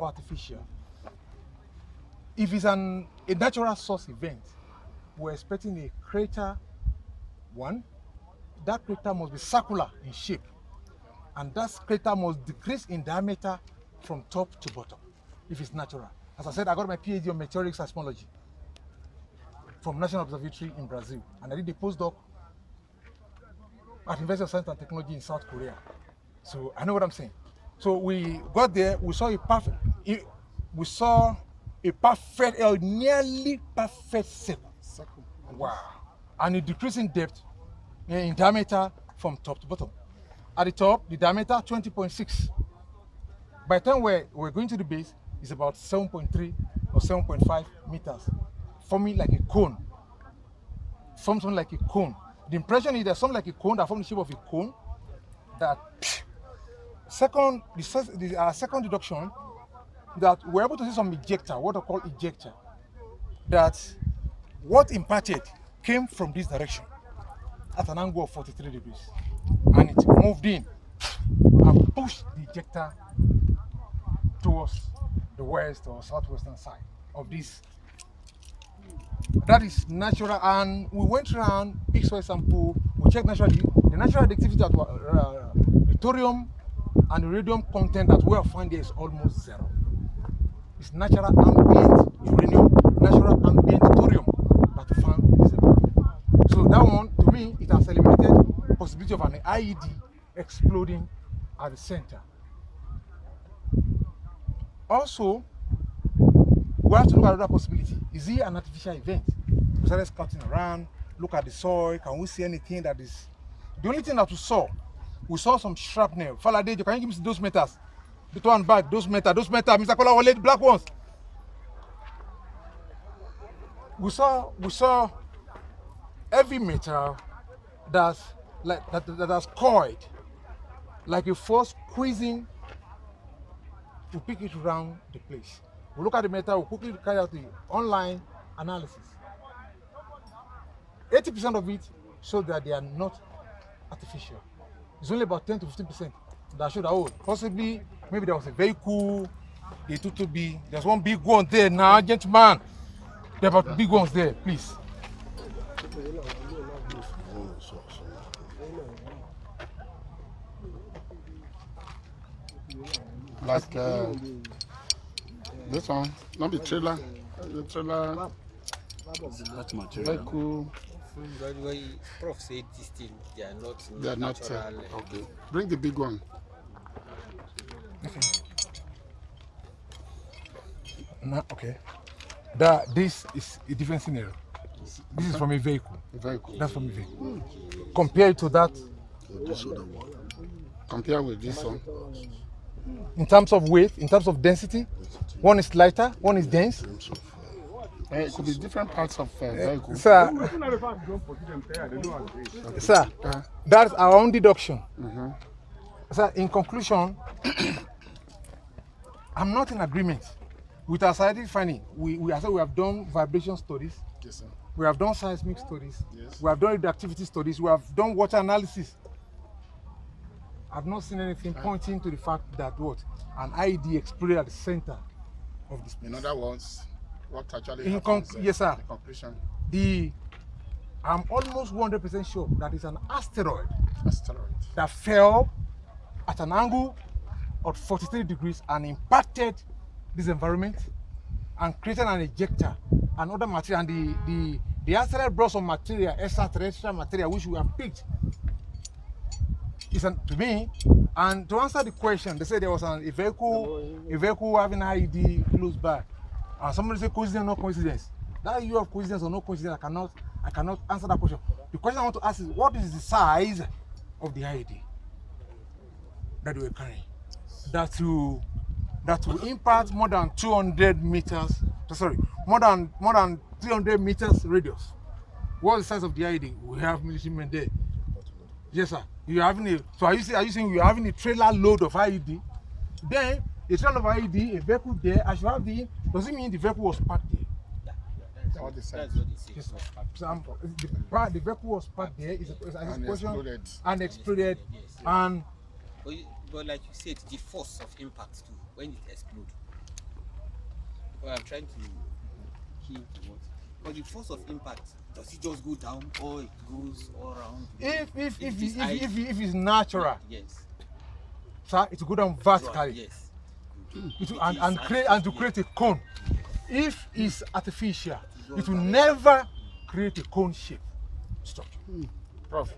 or artificial. If it's a natural source event, we're expecting a crater one. That crater must be circular in shape, and that crater must decrease in diameter from top to bottom if it's natural. As I said, I got my PhD on meteoric seismology from National Observatory in Brazil, and I did a postdoc at University of Science and Technology in South Korea. So I know what I'm saying. So we got there, we saw a perfect, nearly perfect circle. Wow. And it decreasing depth in diameter from top to bottom. At the top, the diameter 20.6. By the time we're going to the base, it's about 7.3 or 7.5 meters, forming like a cone. Something like a cone. The impression is there's something like a cone that forms the shape of a cone. That second deduction, that we're able to see some ejector, what I call ejector, that what impacted came from this direction at an angle of 43 degrees, and it moved in and pushed the ejector towards the west or southwestern side of this. That is natural, and we went around big soil sample. We checked the natural additivity that the thorium and the radium content that we have found there is almost zero. It's natural ambient uranium, natural ambient thorium that we found in this environment. So that one, to me, it has eliminated the possibility of an IED exploding at the center. Also, we have to look at another possibility. Is it an artificial event? We started scouting around, look at the soil. Can we see anything that is... The only thing that we saw some shrapnel. Faladejo, can you give me those meters? The one back, those meters, Mr. Kola, the black ones. We saw heavy metal that has coiled, like a force squeezing to pick it around the place. We look at the metal, we quickly carry out the online analysis. 80% of it shows that they are not artificial. It's only about 10 to 15% that show that, oh, possibly, maybe there was a vehicle, they took to be, there's one big one there now, gentlemen. There are about big ones there, please. Like this one, not the trailer. The trailer. That material. Very cool. Prof said this thing, they are not natural. natural. Okay. Bring the big one. Okay. Now, okay. This is a different scenario. This is from a vehicle. That's from a vehicle. Compared to that. This other one. Compare with this one. In terms of weight, in terms of density, one is lighter, one is dense. It could be different parts of vehicle. Sir, that's our own deduction. Sir, in conclusion, I'm not in agreement with our scientific finding. We have done vibration studies. Yes, sir. We have done seismic studies. Yes. We have done radioactivity studies. We have done water analysis. I've not seen anything pointing to the fact that an IED exploded at the center of this place. In other words, what actually happened? Yes, sir. The conclusion. I'm almost 100% sure that it's an asteroid Asteroid. that fell at an angle of 43 degrees and impacted this environment and created an ejector and other material. And the asteroid brought some material, extraterrestrial material, which we have picked. To me, and to answer the question, they said there was a vehicle having an IED close by. And somebody said coincidence or no coincidence. That you have coincidence or no coincidence, I cannot answer that question. The question I want to ask is, what is the size of the IED that we are carrying? That will impact more than 200 meters. Sorry, more than 300 meters radius. What is the size of the IED? We have military men there. Yes, sir. So are you saying you're having a trailer load of IED? Then a trailer of IED, a vehicle there, I should have does it mean the vehicle was parked there? That's what they say. Yes, the vehicle was parked there, and exploded. Yes. And but like you said, the force of impact too, when it explodes. Well, I'm trying to key to what. But the force of impact, does it just go down or it goes all around? If it's natural, natural, yes. sir, it will go down vertically. Yes. It will, and to create a cone. If it's artificial, it will never create a cone shape structure. Prof,